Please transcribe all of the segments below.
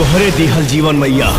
तोहरे दिहल जीवन मैया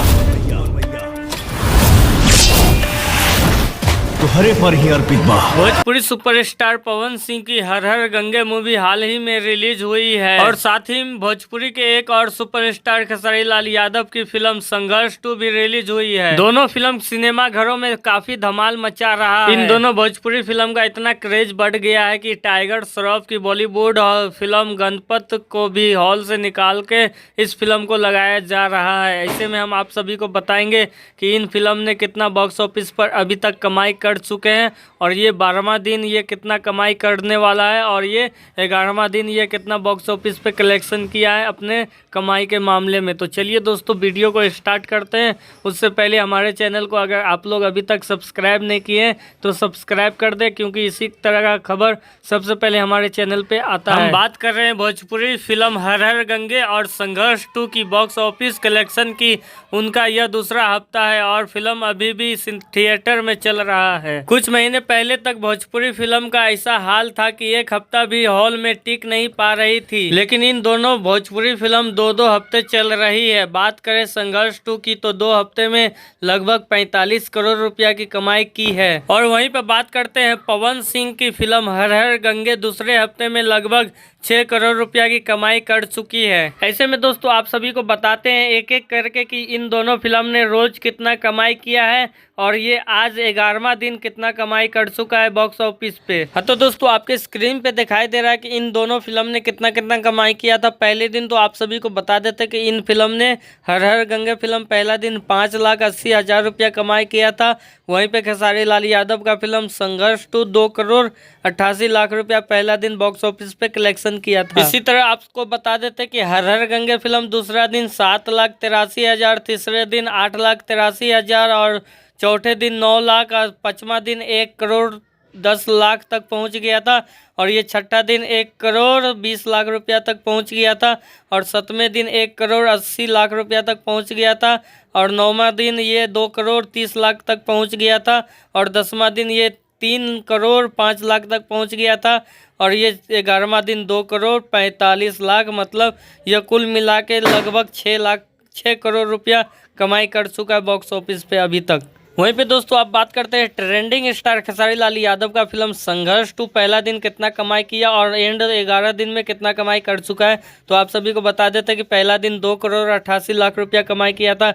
तोहरे पर ही अर्पित बा। भोजपुरी सुपरस्टार पवन सिंह की हर हर गंगे मूवी हाल ही में रिलीज हुई है और साथ ही भोजपुरी के एक और सुपरस्टार खेसारी लाल यादव की फिल्म संघर्ष 2 भी रिलीज हुई है। दोनों फिल्म सिनेमा घरों में काफी धमाल मचा रहा है। इन दोनों भोजपुरी फिल्म का इतना क्रेज बढ़ गया है कि टाइगर श्रॉफ की बॉलीवुड फिल्म गणपत को भी हॉल से निकाल के इस फिल्म को लगाया जा रहा है। ऐसे में हम आप सभी को बताएंगे कि इन फिल्म ने कितना बॉक्स ऑफिस पर अभी तक कमाई कर चुके हैं और ये 12वां दिन ये कितना कमाई करने वाला है और ये 11वां दिन ये कितना बॉक्स ऑफिस पे कलेक्शन किया है अपने कमाई के मामले में। तो चलिए दोस्तों वीडियो को स्टार्ट करते हैं। उससे पहले हमारे चैनल को अगर आप लोग अभी तक सब्सक्राइब नहीं किए हैं तो सब्सक्राइब कर दें, क्योंकि इसी तरह का खबर सबसे पहले हमारे चैनल पे आता है। हम बात कर रहे हैं भोजपुरी फिल्म हर हर गंगे और संघर्ष 2 की बॉक्स ऑफिस कलेक्शन की। उनका यह दूसरा हफ्ता है और फिल्म अभी भी थिएटर में चल रहा है। कुछ महीने पहले तक भोजपुरी फिल्म का ऐसा हाल था कि एक हफ्ता भी हॉल में टिक नहीं पा रही थी, लेकिन इन दोनों भोजपुरी फिल्म 2-2 हफ्ते चल रही है। बात करें संघर्ष 2 की तो 2 हफ्ते में लगभग 45 करोड़ रुपया की कमाई की है। और वहीं पर बात करते हैं पवन सिंह की फिल्म हर हर गंगे, दूसरे हफ्ते में लगभग 6 करोड़ रुपया की कमाई कर चुकी है। ऐसे में दोस्तों आप सभी को बताते हैं एक एक करके कि इन दोनों फिल्म ने रोज कितना कमाई किया है और ये आज 11वां दिन कितना कमाई कर चुका है बॉक्स ऑफिस पे। हाँ तो दोस्तों आपके स्क्रीन पे दिखाई दे रहा है कि इन दोनों फिल्म ने कितना कितना कमाई किया था। पहले दिन तो आप सभी को बता देते कि इन फिल्म ने हर हर गंगे फिल्म पहला दिन 5,80,000 रुपया कमाई किया था। वहीं पे खेसारी लाल यादव का फिल्म संघर्ष 2 2 करोड़ 88 लाख रुपया पहला दिन बॉक्स ऑफिस पे कलेक्शन किया था। इसी तरह आपको बता देते कि हर हर गंगे फिल्म दूसरा दिन 7,83,000, तीसरे दिन 8,83,000 और चौथे दिन 9 लाख और 5वां दिन 1 करोड़ 10 लाख तक पहुंच गया था और ये छठा दिन 1 करोड़ 20 लाख रुपया तक पहुंच गया था और 7वें दिन 1 करोड़ 80 लाख रुपया तक पहुंच गया था और 9वां दिन ये 2 करोड़ 30 लाख तक पहुंच गया था और 10वां दिन ये 3 करोड़ 5 लाख तक पहुंच गया था और ये 11वां दिन 2 करोड़ 45 लाख, मतलब यह कुल मिला के लगभग 6 करोड़ रुपया कमाई कर चुका है बॉक्स ऑफिस पे अभी तक। वहीं पे दोस्तों आप बात करते हैं ट्रेंडिंग स्टार खेसारी लाल यादव का फिल्म संघर्ष 2 पहला दिन कितना कमाई किया और एंड 11 दिन में कितना कमाई कर चुका है। तो आप सभी को बता देते हैं कि पहला दिन 2 करोड़ 88 लाख रुपया कमाई किया था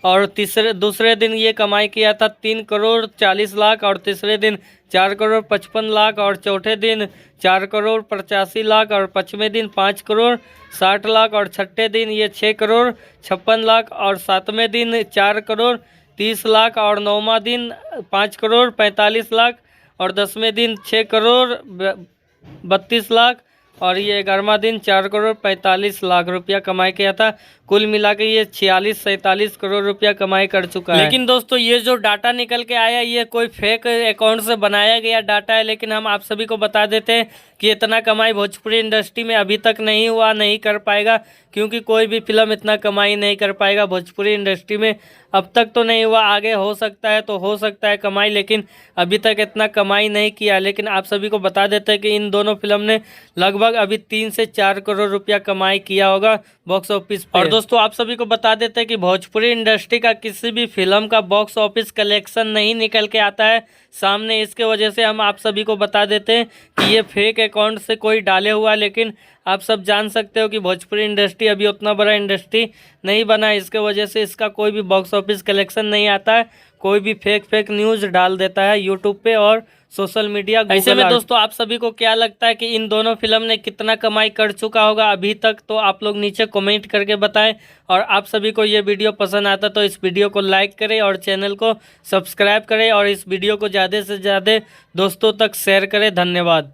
और दूसरे दिन ये कमाई किया था 3 करोड़ 40 लाख और तीसरे दिन 4 करोड़ 55 लाख और चौथे दिन 4 करोड़ 85 लाख और 5वें दिन 5 करोड़ 60 लाख और छठे दिन ये 6 करोड़ 56 लाख और 7वें दिन 4 करोड़ 30 लाख और 9वां दिन 5 करोड़ 45 लाख और 10वें दिन 6 करोड़ 32 लाख और ये 11वां दिन 4 करोड़ 45 लाख रुपया कमाई किया था। कुल मिला के ये 46-47 करोड़ रुपया कमाई कर चुका है। लेकिन दोस्तों ये जो डाटा निकल के आया ये कोई फेक अकाउंट से बनाया गया डाटा है, लेकिन हम आप सभी को बता देते हैं कि इतना कमाई भोजपुरी इंडस्ट्री में अभी तक नहीं हुआ, नहीं कर पाएगा, क्योंकि कोई भी फिल्म इतना कमाई नहीं कर पाएगा भोजपुरी इंडस्ट्री में। अब तक तो नहीं हुआ, आगे हो सकता है तो हो सकता है कमाई, लेकिन अभी तक इतना कमाई नहीं किया। लेकिन आप सभी को बता देते हैं कि इन दोनों फिल्म ने लगभग अभी 3 से 4 करोड़ रुपया कमाई किया होगा बॉक्स ऑफिस पे। और दोस्तों आप सभी को बता देते हैं कि भोजपुरी इंडस्ट्री का किसी भी फिल्म का बॉक्स ऑफिस कलेक्शन नहीं निकल के आता है सामने। इसके वजह से हम आप सभी को बता देते हैं कि ये फेक अकाउंट से कोई डाले हुआ, लेकिन आप सब जान सकते हो कि भोजपुरी इंडस्ट्री अभी उतना बड़ा इंडस्ट्री नहीं बना है, इसके वजह से इसका कोई भी बॉक्स ऑफिस कलेक्शन नहीं आता है। कोई भी फेक न्यूज़ डाल देता है यूट्यूब पे और सोशल मीडिया। ऐसे में दोस्तों आप सभी को क्या लगता है कि इन दोनों फिल्म ने कितना कमाई कर चुका होगा अभी तक, तो आप लोग नीचे कमेंट करके बताएं। और आप सभी को ये वीडियो पसंद आता तो इस वीडियो को लाइक करें और चैनल को सब्सक्राइब करें और इस वीडियो को ज़्यादा से ज़्यादा दोस्तों तक शेयर करें। धन्यवाद।